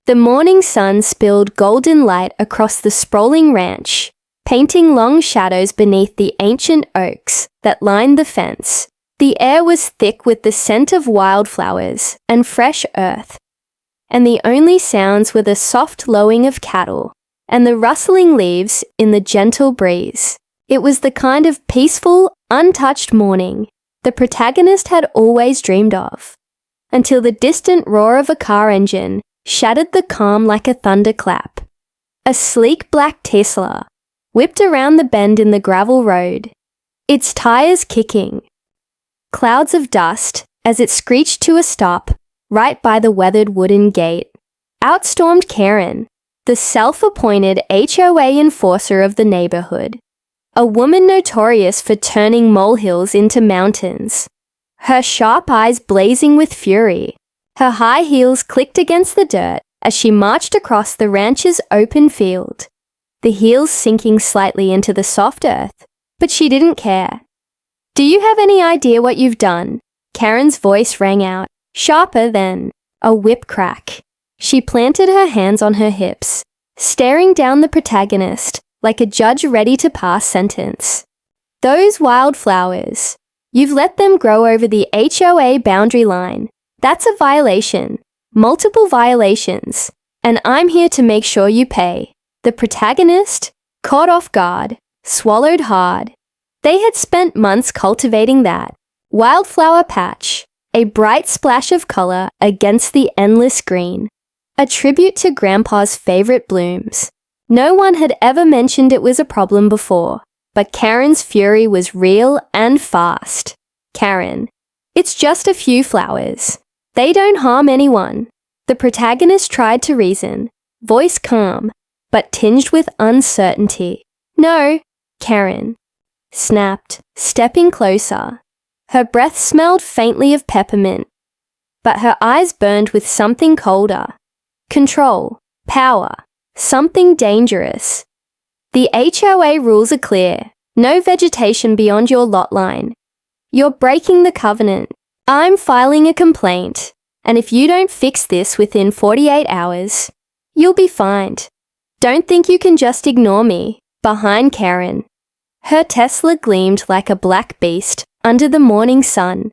The morning sun spilled golden light across the sprawling ranch, painting long shadows beneath the ancient oaks that lined the fence. The air was thick with the scent of wildflowers and fresh earth, and the only sounds were the soft lowing of cattle and the rustling leaves in the gentle breeze. It was the kind of peaceful, untouched morning the protagonist had always dreamed of, until the distant roar of a car engine shattered the calm like a thunderclap. A sleek black Tesla whipped around the bend in the gravel road, its tires kicking. Clouds of dust as it screeched to a stop right by the weathered wooden gate. Out stormed Karen, the self-appointed HOA enforcer of the neighborhood, a woman notorious for turning molehills into mountains. Her sharp eyes blazing with fury, her high heels clicked against the dirt as she marched across the ranch's open field, the heels sinking slightly into the soft earth, but she didn't care. "Do you have any idea what you've done?" Karen's voice rang out, sharper than a whip crack. She planted her hands on her hips, staring down the protagonist like a judge ready to pass sentence. "Those wildflowers, you've let them grow over the HOA boundary line. That's a violation, multiple violations, and I'm here to make sure you pay." The protagonist, caught off guard, swallowed hard. They had spent months cultivating that wildflower patch, a bright splash of color against the endless green, a tribute to Grandpa's favorite blooms. No one had ever mentioned it was a problem before, but Karen's fury was real and fast. "Karen, it's just a few flowers. They don't harm anyone." The protagonist tried to reason, voice calm, but tinged with uncertainty. "No," Karen snapped, stepping closer. Her breath smelled faintly of peppermint, but her eyes burned with something colder. Control, power, something dangerous. "The HOA rules are clear. No vegetation beyond your lot line. You're breaking the covenant. I'm filing a complaint, and if you don't fix this within 48 hours, you'll be fined. Don't think you can just ignore me." Behind Karen, her Tesla gleamed like a black beast under the morning sun,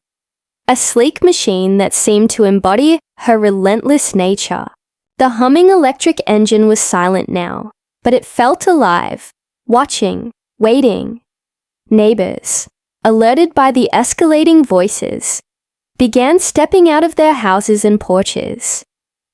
a sleek machine that seemed to embody her relentless nature. The humming electric engine was silent now, but it felt alive, watching, waiting. Neighbors, alerted by the escalating voices, began stepping out of their houses and porches,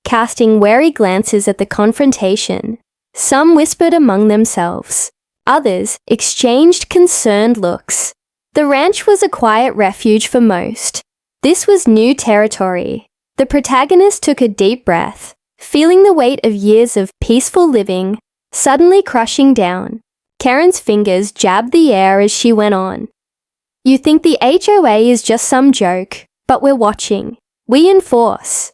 casting wary glances at the confrontation. Some whispered among themselves. Others exchanged concerned looks. The ranch was a quiet refuge for most. This was new territory. The protagonist took a deep breath, feeling the weight of years of peaceful living suddenly crushing down. Karen's fingers jabbed the air as she went on. "You think the HOA is just some joke, but we're watching. We enforce.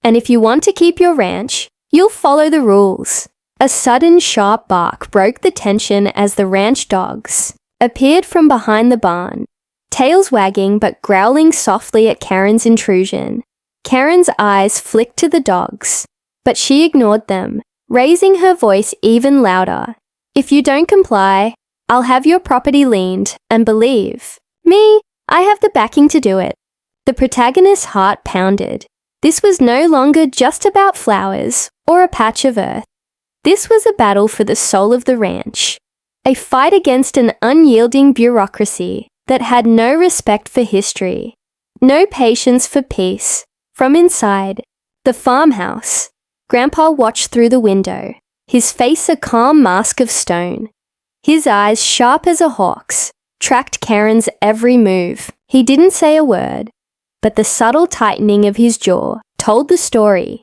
And if you want to keep your ranch, you'll follow the rules." A sudden sharp bark broke the tension as the ranch dogs appeared from behind the barn, tails wagging but growling softly at Karen's intrusion. Karen's eyes flicked to the dogs, but she ignored them, raising her voice even louder. "If you don't comply, I'll have your property liened, and believe me, I have the backing to do it." The protagonist's heart pounded. This was no longer just about flowers or a patch of earth. This was a battle for the soul of the ranch, a fight against an unyielding bureaucracy that had no respect for history, no patience for peace. From inside the farmhouse, Grandpa watched through the window, his face a calm mask of stone. His eyes, sharp as a hawk's, tracked Karen's every move. He didn't say a word, but the subtle tightening of his jaw told the story.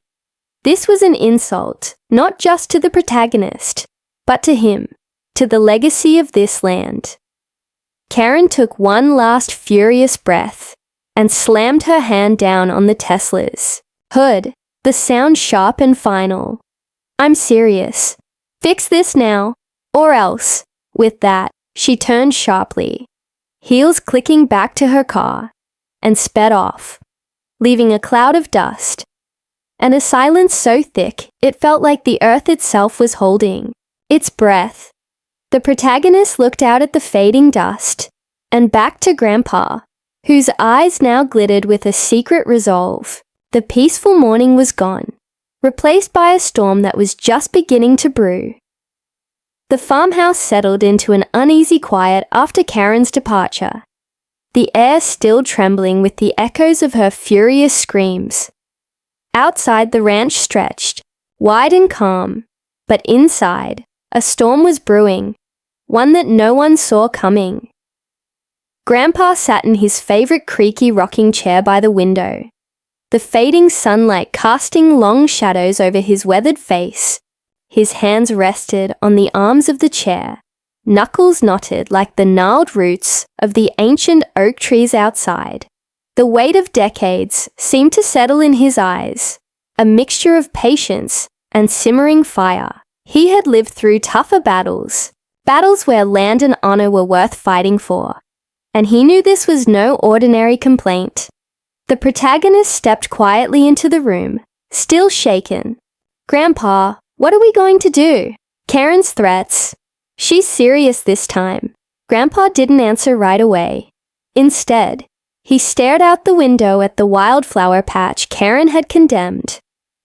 This was an insult, not just to the protagonist, but to him, to the legacy of this land. Karen took one last furious breath and slammed her hand down on the Tesla's hood, the sound sharp and final. "I'm serious. Fix this now, or else." With that, she turned sharply, heels clicking back to her car, and sped off, leaving a cloud of dust and a silence so thick it felt like the earth itself was holding its breath. The protagonist looked out at the fading dust and back to Grandpa, whose eyes now glittered with a secret resolve. The peaceful morning was gone, replaced by a storm that was just beginning to brew. The farmhouse settled into an uneasy quiet after Karen's departure, the air still trembling with the echoes of her furious screams. Outside, the ranch stretched, wide and calm, but inside, a storm was brewing, one that no one saw coming. Grandpa sat in his favorite creaky rocking chair by the window, the fading sunlight casting long shadows over his weathered face. His hands rested on the arms of the chair, knuckles knotted like the gnarled roots of the ancient oak trees outside. The weight of decades seemed to settle in his eyes, a mixture of patience and simmering fire. He had lived through tougher battles where land and honor were worth fighting for, and he knew this was no ordinary complaint. The protagonist stepped quietly into the room, still shaken. "Grandpa, what are we going to do?" Karen's threats. "She's serious this time." Grandpa didn't answer right away. Instead, he stared out the window at the wildflower patch Karen had condemned,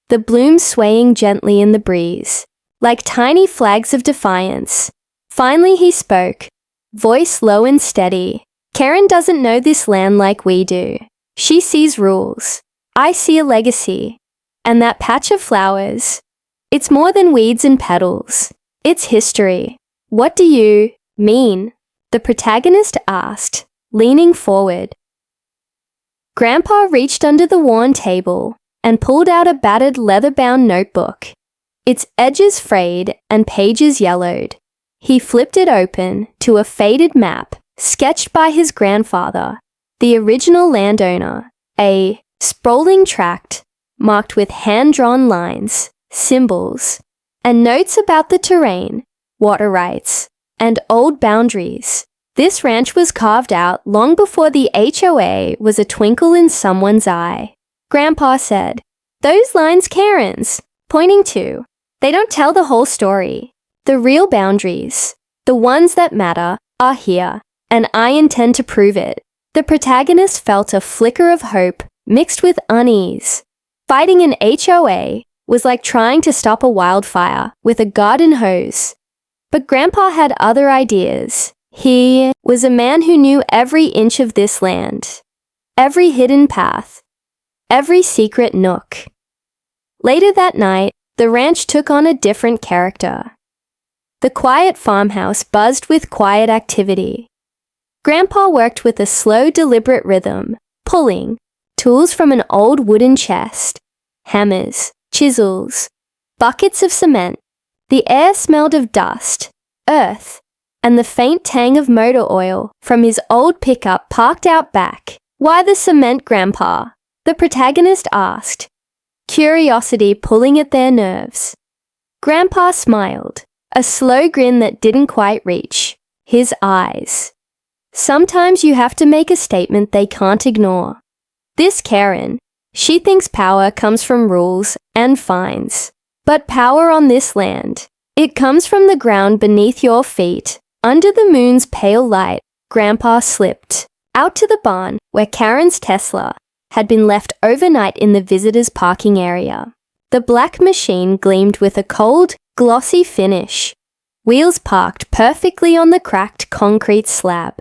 the blooms swaying gently in the breeze, like tiny flags of defiance. Finally he spoke, voice low and steady. "Karen doesn't know this land like we do. She sees rules. I see a legacy. And that patch of flowers, it's more than weeds and petals. It's history." "What do you mean?" the protagonist asked, leaning forward. Grandpa reached under the worn table and pulled out a battered leather-bound notebook, its edges frayed and pages yellowed. He flipped it open to a faded map sketched by his grandfather, the original landowner, a sprawling tract marked with hand-drawn lines, symbols, and notes about the terrain, water rights, and old boundaries. This ranch was carved out long before the HOA was a twinkle in someone's eye. Grandpa said, "Those lines Karen's pointing to, they don't tell the whole story. The real boundaries, the ones that matter, are here, and I intend to prove it." The protagonist felt a flicker of hope mixed with unease. Fighting an HOA was like trying to stop a wildfire with a garden hose. But Grandpa had other ideas. He was a man who knew every inch of this land, every hidden path, every secret nook. Later that night, the ranch took on a different character. The quiet farmhouse buzzed with quiet activity. Grandpa worked with a slow, deliberate rhythm, pulling tools from an old wooden chest, hammers, chisels, buckets of cement. The air smelled of dust, earth, and the faint tang of motor oil from his old pickup parked out back. "Why the cement, Grandpa?" the protagonist asked, curiosity pulling at their nerves. Grandpa smiled, a slow grin that didn't quite reach his eyes. "Sometimes you have to make a statement they can't ignore. This Karen, she thinks power comes from rules and fines. But power on this land, it comes from the ground beneath your feet." Under the moon's pale light, Grandpa slipped out to the barn where Karen's Tesla had been left overnight in the visitors' parking area. The black machine gleamed with a cold, glossy finish, wheels parked perfectly on the cracked concrete slab.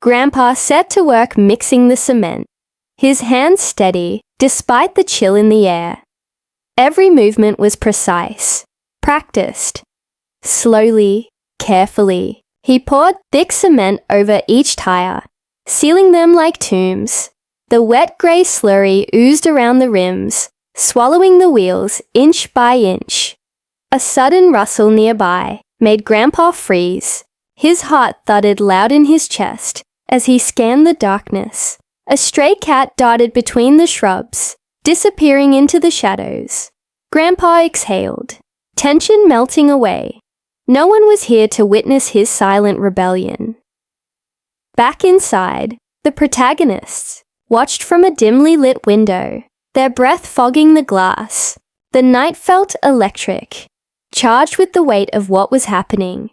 Grandpa set to work mixing the cement, his hands steady despite the chill in the air. Every movement was precise, practiced. Slowly, carefully, he poured thick cement over each tire, sealing them like tombs. The wet grey slurry oozed around the rims, swallowing the wheels inch by inch. A sudden rustle nearby made Grandpa freeze. His heart thudded loud in his chest as he scanned the darkness. A stray cat darted between the shrubs, disappearing into the shadows. Grandpa exhaled, tension melting away. No one was here to witness his silent rebellion. Back inside, the protagonists watched from a dimly lit window. their breath fogging the glass. The night felt electric, charged with the weight of what was happening.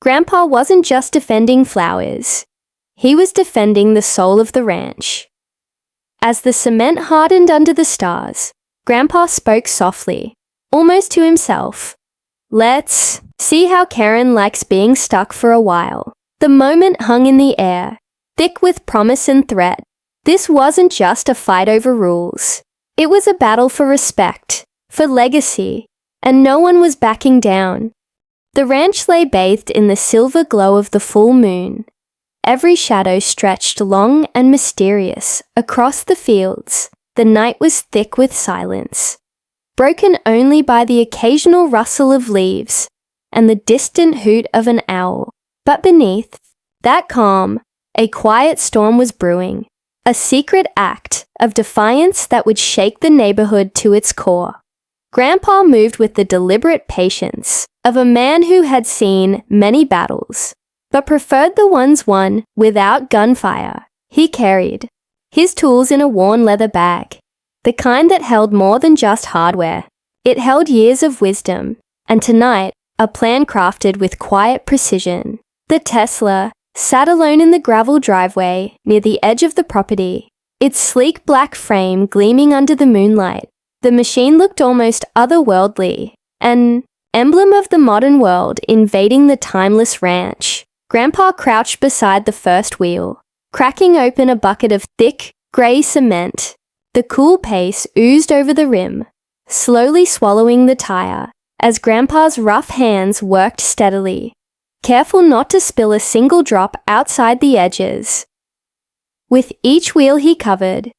Grandpa wasn't just defending flowers. He was defending the soul of the ranch. As the cement hardened under the stars, Grandpa spoke softly, almost to himself. "Let's see how Karen likes being stuck for a while." The moment hung in the air, thick with promise and threat. This wasn't just a fight over rules. It was a battle for respect, for legacy, and no one was backing down. The ranch lay bathed in the silver glow of the full moon. Every shadow stretched long and mysterious across the fields. The night was thick with silence, broken only by the occasional rustle of leaves and the distant hoot of an owl. But beneath that calm, a quiet storm was brewing, a secret act of defiance that would shake the neighborhood to its core. Grandpa moved with the deliberate patience of a man who had seen many battles, but preferred the ones won without gunfire. He carried his tools in a worn leather bag, the kind that held more than just hardware. It held years of wisdom, and tonight, a plan crafted with quiet precision. The Tesla sat alone in the gravel driveway near the edge of the property, its sleek black frame gleaming under the moonlight. The machine looked almost otherworldly, an emblem of the modern world invading the timeless ranch. Grandpa crouched beside the first wheel, cracking open a bucket of thick, grey cement. The cool paste oozed over the rim, slowly swallowing the tire, as Grandpa's rough hands worked steadily, careful not to spill a single drop outside the edges. With each wheel he covered,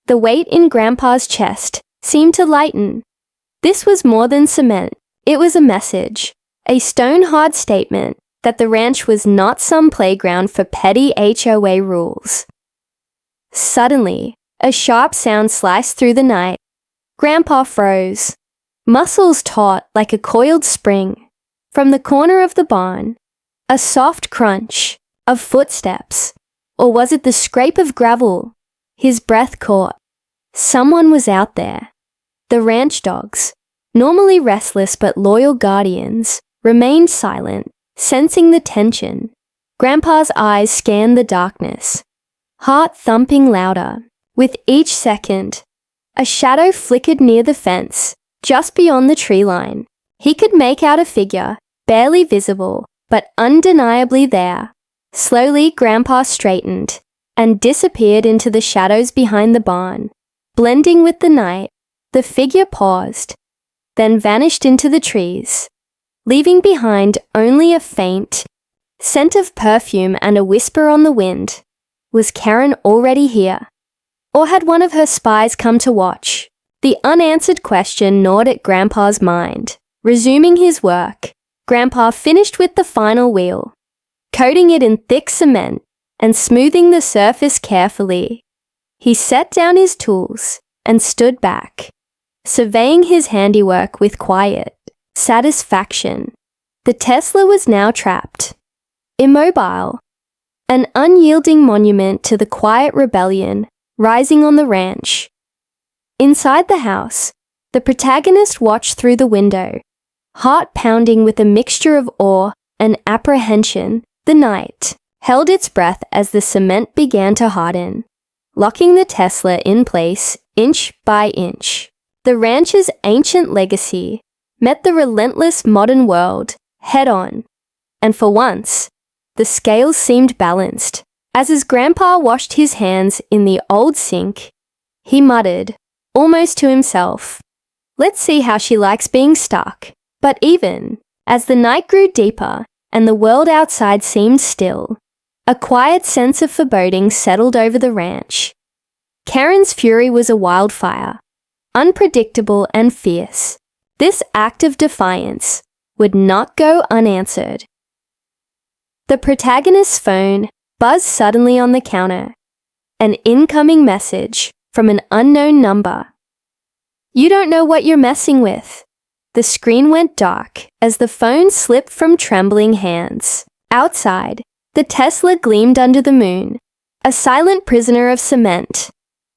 the weight in Grandpa's chest seemed to lighten. This was more than cement. It was a message, a stone-hard statement that the ranch was not some playground for petty HOA rules. Suddenly, a sharp sound sliced through the night. Grandpa froze, muscles taut like a coiled spring. From the corner of the barn, a soft crunch of footsteps, or was it the scrape of gravel? His breath caught. Someone was out there. The ranch dogs, normally restless but loyal guardians, remained silent, sensing the tension. Grandpa's eyes scanned the darkness, heart thumping louder. With each second, a shadow flickered near the fence, just beyond the tree line. He could make out a figure, barely visible, but undeniably there. Slowly, Grandpa straightened and disappeared into the shadows behind the barn. Blending with the night, the figure paused, then vanished into the trees, leaving behind only a faint scent of perfume and a whisper on the wind. Was Karen already here? Or had one of her spies come to watch? The unanswered question gnawed at Grandpa's mind. Resuming his work, Grandpa finished with the final wheel, coating it in thick cement and smoothing the surface carefully. He set down his tools and stood back, surveying his handiwork with quiet satisfaction. The Tesla was now trapped, immobile, an unyielding monument to the quiet rebellion rising on the ranch. Inside the house, the protagonist watched through the window, heart pounding with a mixture of awe and apprehension. The night held its breath as the cement began to harden, locking the Tesla in place inch by inch. The ranch's ancient legacy met the relentless modern world head-on, and for once, the scales seemed balanced. As his grandpa washed his hands in the old sink, he muttered, almost to himself, "Let's see how she likes being stuck." But even as the night grew deeper and the world outside seemed still, a quiet sense of foreboding settled over the ranch. Karen's fury was a wildfire, unpredictable and fierce. This act of defiance would not go unanswered. The protagonist's phone buzzed suddenly on the counter. An incoming message from an unknown number. "You don't know what you're messing with." The screen went dark as the phone slipped from trembling hands. Outside, the Tesla gleamed under the moon, a silent prisoner of cement.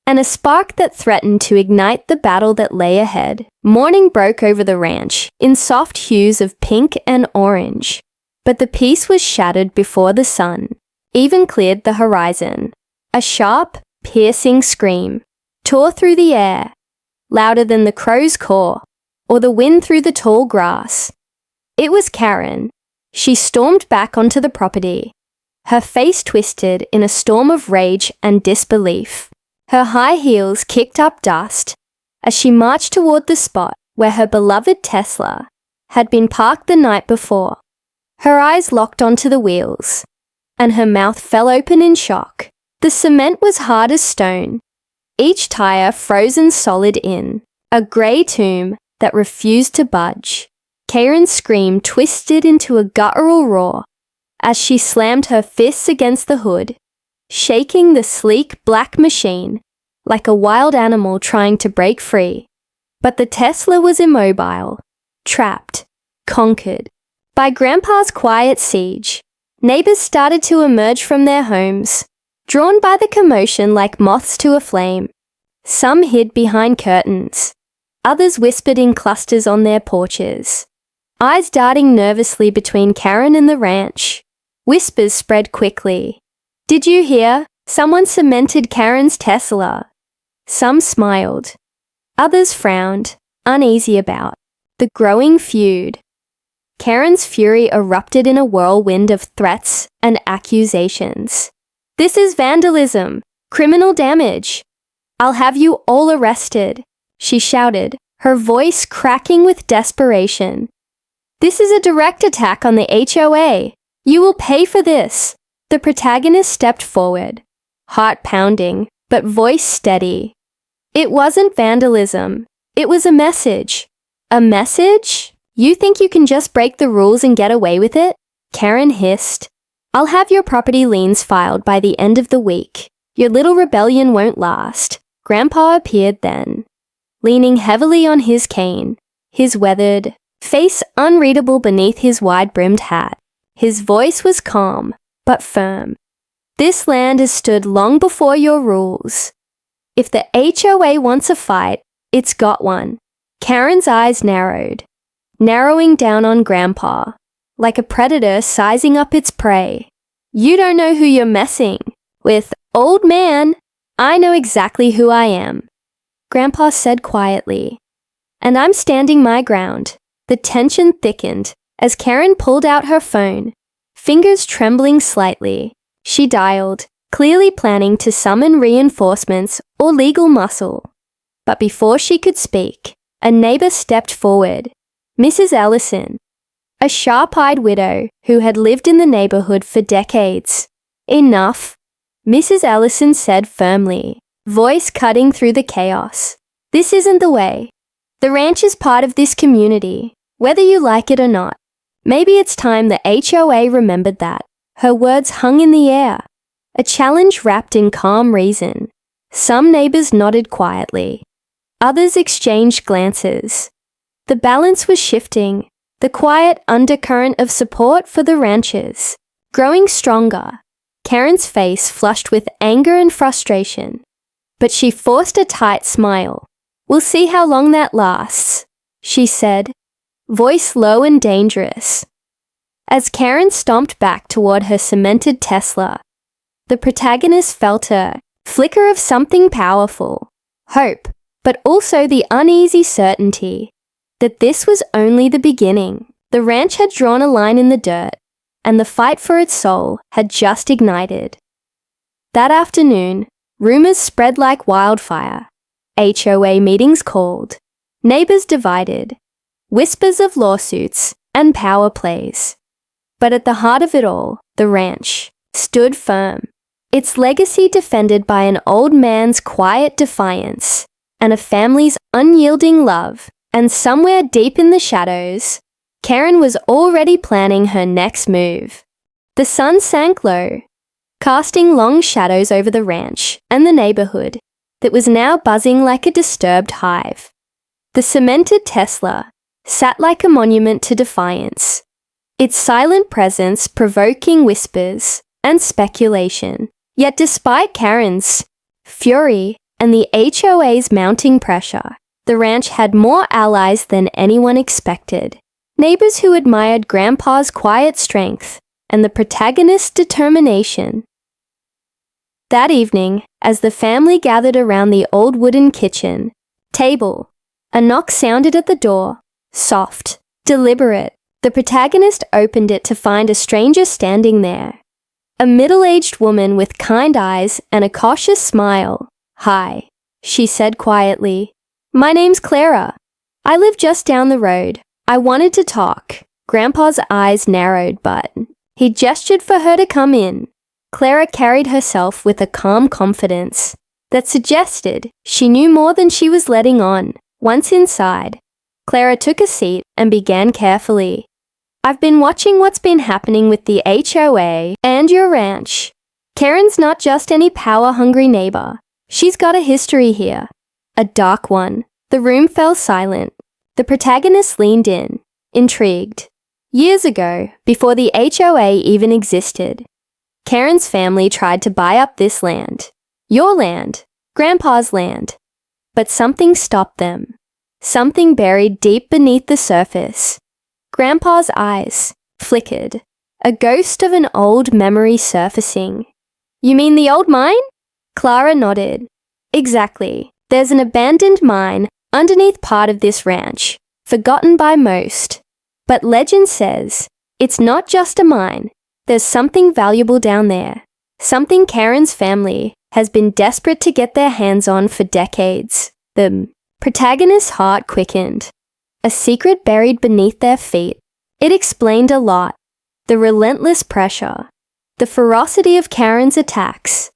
and a spark that threatened to ignite the battle that lay ahead. Morning broke over the ranch in soft hues of pink and orange, but the peace was shattered before the sun even cleared the horizon. A sharp, piercing scream tore through the air, louder than the crow's caw or the wind through the tall grass. It was Karen. She stormed back onto the property, her face twisted in a storm of rage and disbelief. Her high heels kicked up dust as she marched toward the spot where her beloved Tesla had been parked the night before. Her eyes locked onto the wheels, and her mouth fell open in shock. The cement was hard as stone, each tire frozen solid in a grey tomb that refused to budge. Karen's scream twisted into a guttural roar as she slammed her fists against the hood, shaking the sleek black machine like a wild animal trying to break free. But the Tesla was immobile, trapped, conquered. By Grandpa's quiet siege, neighbors started to emerge from their homes, drawn by the commotion like moths to a flame. Some hid behind curtains. Others whispered in clusters on their porches, eyes darting nervously between Karen and the ranch. Whispers spread quickly. "Did you hear? Someone cemented Karen's Tesla." Some smiled. Others frowned, uneasy about the growing feud. Karen's fury erupted in a whirlwind of threats and accusations. "This is vandalism, criminal damage. I'll have you all arrested," she shouted, her voice cracking with desperation. "This is a direct attack on the HOA. You will pay for this." The protagonist stepped forward, heart pounding, but voice steady. "It wasn't vandalism. It was a message." "A message? You think you can just break the rules and get away with it?" Karen hissed. "I'll have your property liens filed by the end of the week. Your little rebellion won't last." Grandpa appeared then, leaning heavily on his cane, his weathered face unreadable beneath his wide-brimmed hat. His voice was calm, but firm. "This land has stood long before your rules. If the HOA wants a fight, it's got one." Karen's eyes narrowed, narrowing down on Grandpa, like a predator sizing up its prey. "You don't know who you're messing with, old man. I know exactly who I am," Grandpa said quietly. "And I'm standing my ground." The tension thickened as Karen pulled out her phone, fingers trembling slightly. She dialed, clearly planning to summon reinforcements or legal muscle. But before she could speak, a neighbor stepped forward. Mrs. Ellison, a sharp-eyed widow who had lived in the neighborhood for decades. "Enough," Mrs. Ellison said firmly, voice cutting through the chaos. "This isn't the way. The ranch is part of this community, whether you like it or not. Maybe it's time the HOA remembered that." Her words hung in the air, a challenge wrapped in calm reason. Some neighbors nodded quietly. Others exchanged glances. The balance was shifting, the quiet undercurrent of support for the ranchers growing stronger. Karen's face flushed with anger and frustration, but she forced a tight smile. "We'll see how long that lasts," she said, voice low and dangerous. As Karen stomped back toward her cemented Tesla, the protagonist felt a flicker of something powerful, hope, but also the uneasy certainty that this was only the beginning. The ranch had drawn a line in the dirt, and the fight for its soul had just ignited. That afternoon, rumors spread like wildfire. HOA meetings called, neighbors divided, whispers of lawsuits and power plays. But at the heart of it all, the ranch stood firm, its legacy defended by an old man's quiet defiance and a family's unyielding love. And somewhere deep in the shadows, Karen was already planning her next move. The sun sank low, casting long shadows over the ranch and the neighborhood that was now buzzing like a disturbed hive. The cemented Tesla sat like a monument to defiance, its silent presence provoking whispers and speculation. Yet despite Karen's fury, and the HOA's mounting pressure, the ranch had more allies than anyone expected. Neighbors who admired Grandpa's quiet strength and the protagonist's determination. That evening, as the family gathered around the old wooden kitchen table, a knock sounded at the door, soft, deliberate. The protagonist opened it to find a stranger standing there. A middle-aged woman with kind eyes and a cautious smile. "Hi," she said quietly. "My name's Clara. I live just down the road. I wanted to talk." Grandpa's eyes narrowed, but he gestured for her to come in. Clara carried herself with a calm confidence that suggested she knew more than she was letting on. Once inside, Clara took a seat and began carefully. "I've been watching what's been happening with the HOA and your ranch. Karen's not just any power-hungry neighbor. She's got a history here. A dark one." The room fell silent. The protagonist leaned in, intrigued. Years ago, before the HOA even existed, Karen's family tried to buy up this land. Your land, Grandpa's land. But something stopped them. Something buried deep beneath the surface. Grandpa's eyes flickered, a ghost of an old memory surfacing. "You mean the old mine?" Clara nodded. "Exactly. There's an abandoned mine underneath part of this ranch, forgotten by most. But legend says it's not just a mine. There's something valuable down there. Something Karen's family has been desperate to get their hands on for decades." The protagonist's heart quickened. A secret buried beneath their feet. It explained a lot. The relentless pressure. The ferocity of Karen's attacks.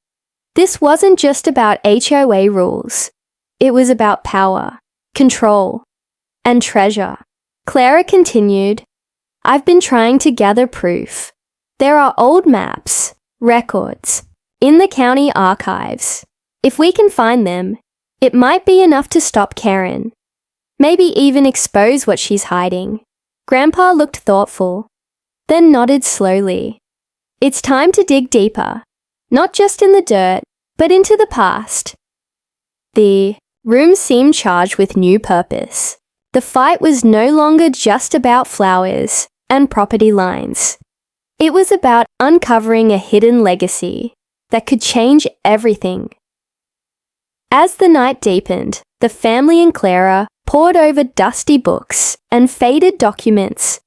This wasn't just about HOA rules. It was about power, control, and treasure. Clara continued, "I've been trying to gather proof. There are old maps, records, in the county archives. If we can find them, it might be enough to stop Karen. Maybe even expose what she's hiding." Grandpa looked thoughtful, then nodded slowly. "It's time to dig deeper, not just in the dirt, but into the past." The room seemed charged with new purpose. The fight was no longer just about flowers and property lines. It was about uncovering a hidden legacy that could change everything. As the night deepened, the family and Clara pored over dusty books and faded documents,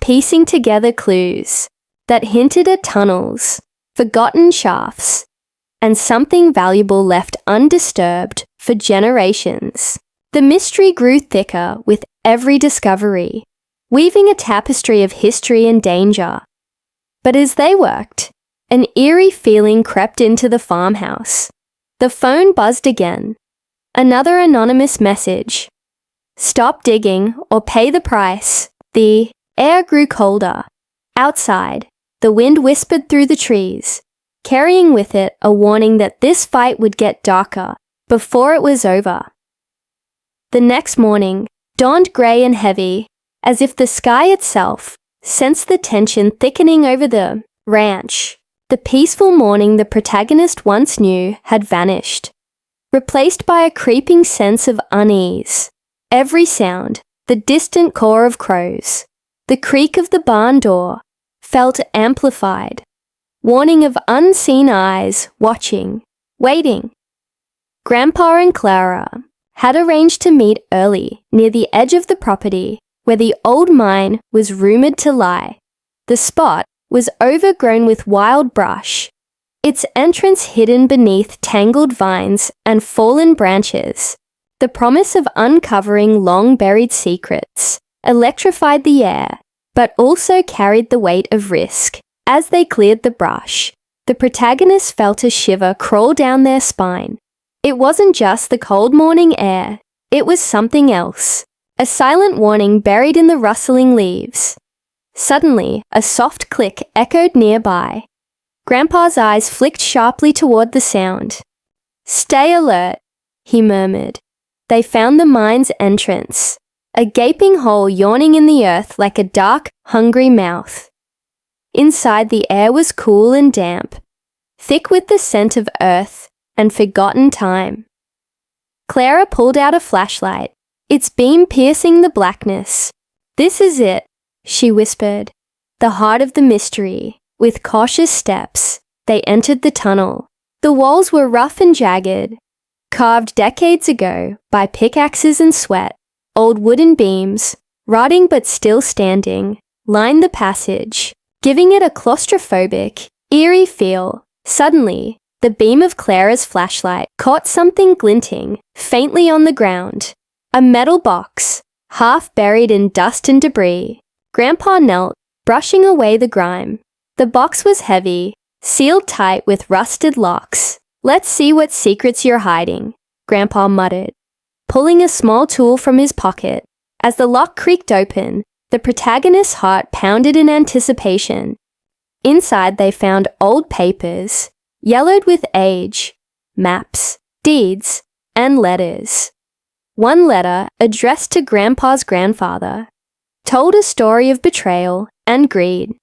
piecing together clues that hinted at tunnels, forgotten shafts, and something valuable left undisturbed for generations. The mystery grew thicker with every discovery, weaving a tapestry of history and danger. But as they worked, an eerie feeling crept into the farmhouse. The phone buzzed again. Another anonymous message. "Stop digging or pay the price." The air grew colder. Outside, the wind whispered through the trees, carrying with it a warning that this fight would get darker before it was over. The next morning dawned grey and heavy, as if the sky itself sensed the tension thickening over the ranch. The peaceful morning the protagonist once knew had vanished, replaced by a creeping sense of unease. Every sound, the distant caw of crows, the creak of the barn door, felt amplified, warning of unseen eyes watching, waiting. Grandpa and Clara had arranged to meet early near the edge of the property where the old mine was rumoured to lie. The spot was overgrown with wild brush, its entrance hidden beneath tangled vines and fallen branches. The promise of uncovering long-buried secrets electrified the air, but also carried the weight of risk. As they cleared the brush, the protagonists felt a shiver crawl down their spine. It wasn't just the cold morning air, it was something else. A silent warning buried in the rustling leaves. Suddenly, a soft click echoed nearby. Grandpa's eyes flicked sharply toward the sound. "Stay alert," he murmured. They found the mine's entrance, a gaping hole yawning in the earth like a dark, hungry mouth. Inside, the air was cool and damp, thick with the scent of earth and forgotten time. Clara pulled out a flashlight, its beam piercing the blackness. "This is it," she whispered. The heart of the mystery. With cautious steps, they entered the tunnel. The walls were rough and jagged, carved decades ago by pickaxes and sweat. Old wooden beams, rotting but still standing, lined the passage, giving it a claustrophobic, eerie feel. Suddenly, the beam of Clara's flashlight caught something glinting faintly on the ground. A metal box, half buried in dust and debris. Grandpa knelt, brushing away the grime. The box was heavy, sealed tight with rusted locks. "Let's see what secrets you're hiding," Grandpa muttered, pulling a small tool from his pocket. As the lock creaked open, the protagonist's heart pounded in anticipation. Inside they found old papers, yellowed with age, maps, deeds, and letters. One letter, addressed to Grandpa's grandfather, told a story of betrayal and greed.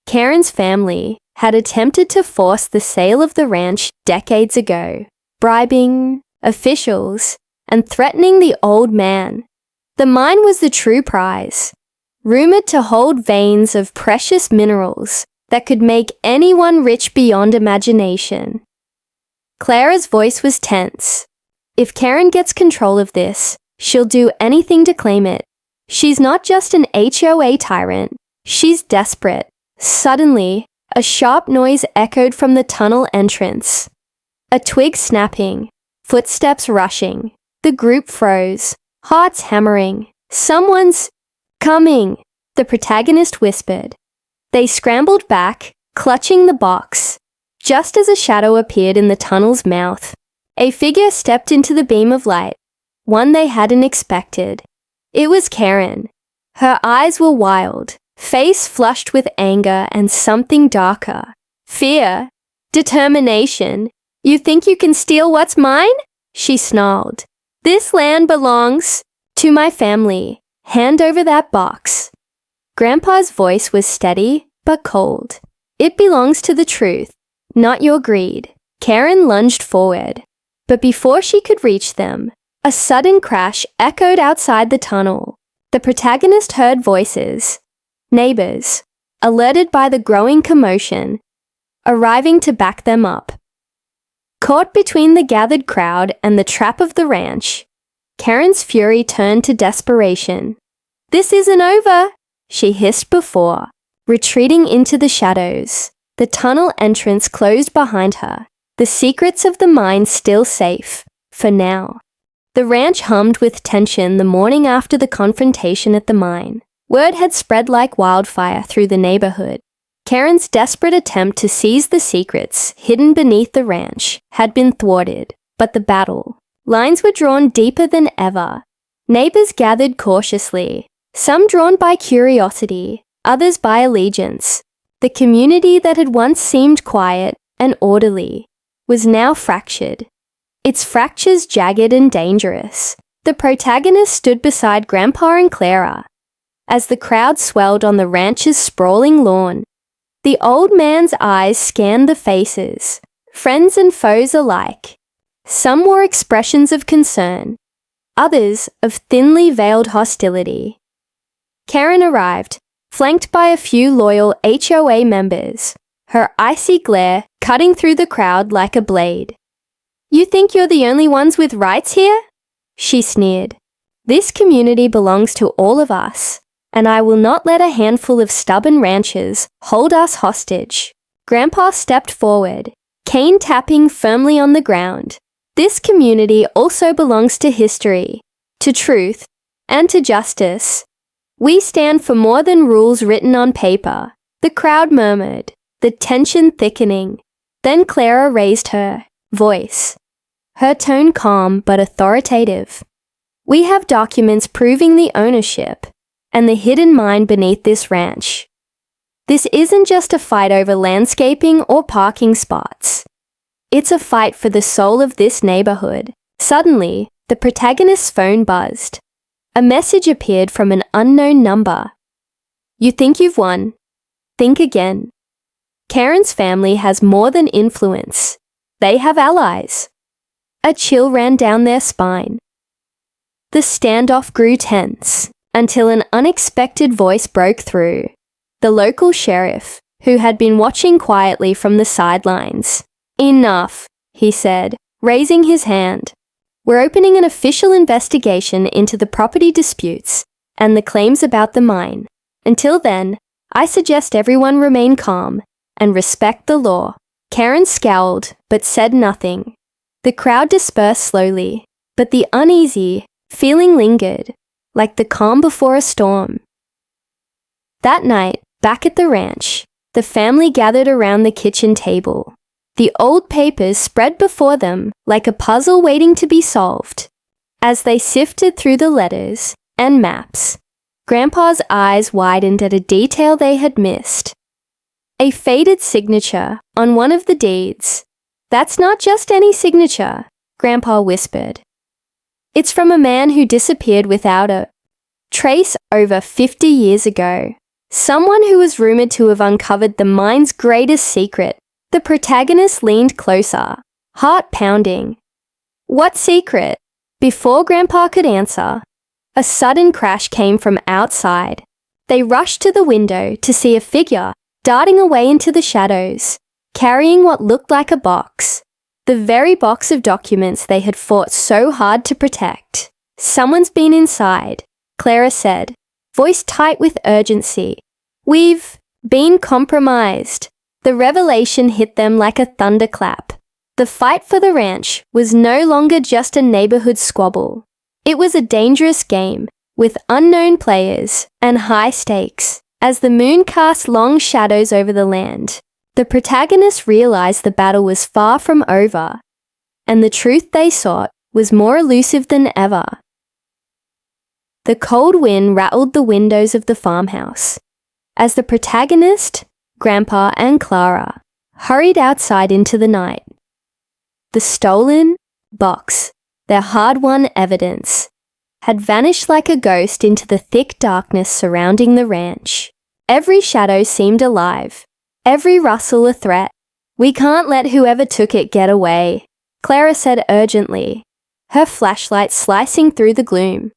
Karen's family had attempted to force the sale of the ranch decades ago, bribing officials and threatening the old man. The mine was the true prize, rumored to hold veins of precious minerals that could make anyone rich beyond imagination. Clara's voice was tense. If Karen gets control of this, she'll do anything to claim it. She's not just an HOA tyrant, she's desperate. Suddenly, a sharp noise echoed from the tunnel entrance. A twig snapping, footsteps rushing. The group froze, hearts hammering. "Someone's coming," the protagonist whispered. They scrambled back, clutching the box. Just as a shadow appeared in the tunnel's mouth, a figure stepped into the beam of light, one they hadn't expected. It was Karen. Her eyes were wild, face flushed with anger and something darker. "Fear? Determination? You think you can steal what's mine?" she snarled. "This land belongs to my family. Hand over that box." Grandpa's voice was steady but cold. "It belongs to the truth, not your greed." Karen lunged forward, but before she could reach them, a sudden crash echoed outside the tunnel. The protagonist heard voices. Neighbors, alerted by the growing commotion, arriving to back them up. Caught between the gathered crowd and the trap of the ranch, Karen's fury turned to desperation. "This isn't over," she hissed before, retreating into the shadows. The tunnel entrance closed behind her, the secrets of the mine still safe, for now. The ranch hummed with tension the morning after the confrontation at the mine. Word had spread like wildfire through the neighborhood. Karen's desperate attempt to seize the secrets hidden beneath the ranch had been thwarted, but the battle. Lines were drawn deeper than ever. Neighbors gathered cautiously, some drawn by curiosity, others by allegiance. The community that had once seemed quiet and orderly was now fractured, its fractures jagged and dangerous. The protagonist stood beside Grandpa and Clara as the crowd swelled on the ranch's sprawling lawn. The old man's eyes scanned the faces, friends and foes alike. Some wore expressions of concern, others of thinly veiled hostility. Karen arrived, flanked by a few loyal HOA members, her icy glare cutting through the crowd like a blade. "You think you're the only ones with rights here?" she sneered. "This community belongs to all of us, and I will not let a handful of stubborn ranchers hold us hostage." Grandpa stepped forward, cane tapping firmly on the ground. "This community also belongs to history, to truth, and to justice. We stand for more than rules written on paper." The crowd murmured, the tension thickening. Then Clara raised her voice, her tone calm but authoritative. "We have documents proving the ownership and the hidden mine beneath this ranch. This isn't just a fight over landscaping or parking spots. It's a fight for the soul of this neighborhood." Suddenly, the protagonist's phone buzzed. A message appeared from an unknown number. "You think you've won? Think again. Karen's family has more than influence. They have allies." A chill ran down their spine. The standoff grew tense until an unexpected voice broke through. The local sheriff, who had been watching quietly from the sidelines. "Enough," he said, raising his hand. "We're opening an official investigation into the property disputes and the claims about the mine. Until then, I suggest everyone remain calm and respect the law." Karen scowled but said nothing. The crowd dispersed slowly, but the uneasy feeling lingered, like the calm before a storm. That night, back at the ranch, the family gathered around the kitchen table. The old papers spread before them like a puzzle waiting to be solved. As they sifted through the letters and maps, Grandpa's eyes widened at a detail they had missed. A faded signature on one of the deeds. "That's not just any signature," Grandpa whispered. "It's from a man who disappeared without a trace over 50 years ago. Someone who was rumored to have uncovered the mine's greatest secret." The protagonist leaned closer, heart pounding. "What secret?" Before Grandpa could answer, a sudden crash came from outside. They rushed to the window to see a figure darting away into the shadows, carrying what looked like a box. The very box of documents they had fought so hard to protect. "Someone's been inside," Clara said, voice tight with urgency. "We've been compromised." The revelation hit them like a thunderclap. The fight for the ranch was no longer just a neighborhood squabble. It was a dangerous game, with unknown players and high stakes. As the moon cast long shadows over the land, the protagonists realized the battle was far from over, and the truth they sought was more elusive than ever. The cold wind rattled the windows of the farmhouse as the protagonist, Grandpa and Clara, hurried outside into the night. The stolen box, their hard-won evidence, had vanished like a ghost into the thick darkness surrounding the ranch. Every shadow seemed alive, every rustle a threat. "We can't let whoever took it get away," Clara said urgently, her flashlight slicing through the gloom.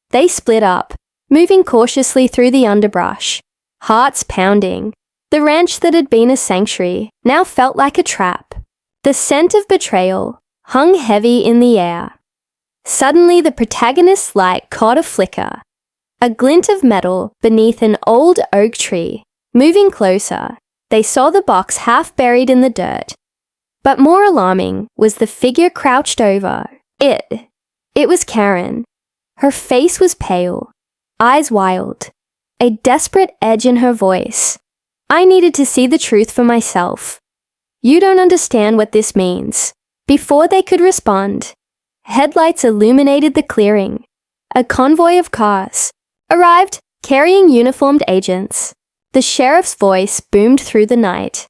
They split up, moving cautiously through the underbrush, hearts pounding. The ranch that had been a sanctuary now felt like a trap. The scent of betrayal hung heavy in the air. Suddenly, the protagonist's light caught a flicker, a glint of metal beneath an old oak tree. Moving closer, they saw the box half buried in the dirt. But more alarming was the figure crouched over it. It was Karen. Her face was pale, eyes wild, a desperate edge in her voice. "I needed to see the truth for myself. You don't understand what this means." Before they could respond, headlights illuminated the clearing. A convoy of cars arrived, carrying uniformed agents. The sheriff's voice boomed through the night.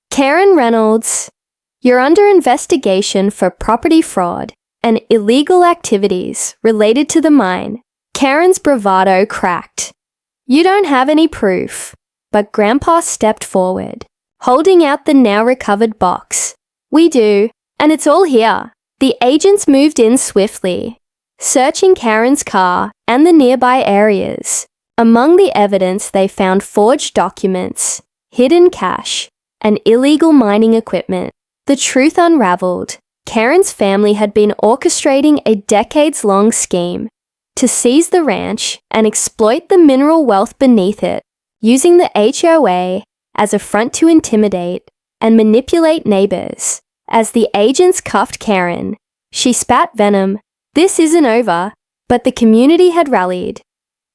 "Karen Reynolds, you're under investigation for property fraud and illegal activities related to the mine." Karen's bravado cracked. "You don't have any proof." But Grandpa stepped forward, holding out the now recovered box. "We do, and it's all here." The agents moved in swiftly, searching Karen's car and the nearby areas. Among the evidence, they found forged documents, hidden cash, and illegal mining equipment. The truth unraveled. Karen's family had been orchestrating a decades-long scheme to seize the ranch and exploit the mineral wealth beneath it, using the HOA as a front to intimidate and manipulate neighbors. As the agents cuffed Karen, she spat venom. This isn't over, but the community had rallied.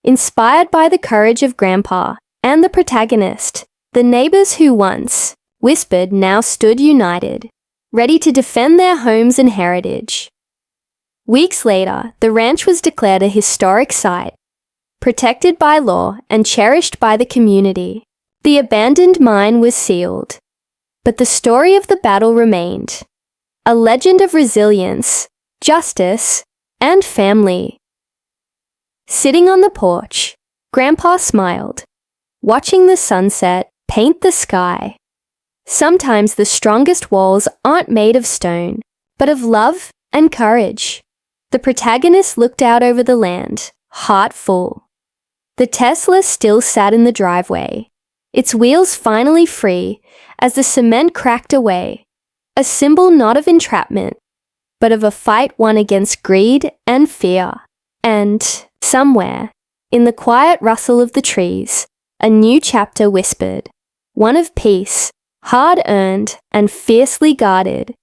Inspired by the courage of Grandpa and the protagonist, the neighbors who once whispered now stood united, ready to defend their homes and heritage. Weeks later, the ranch was declared a historic site, protected by law and cherished by the community. The abandoned mine was sealed, but the story of the battle remained, a legend of resilience, justice, and family. Sitting on the porch, Grandpa smiled, watching the sunset paint the sky. Sometimes the strongest walls aren't made of stone, but of love and courage. The protagonist looked out over the land, heart full. The Tesla still sat in the driveway, its wheels finally free as the cement cracked away, a symbol not of entrapment, but of a fight won against greed and fear. And, somewhere, in the quiet rustle of the trees, a new chapter whispered, one of peace, hard-earned and fiercely guarded,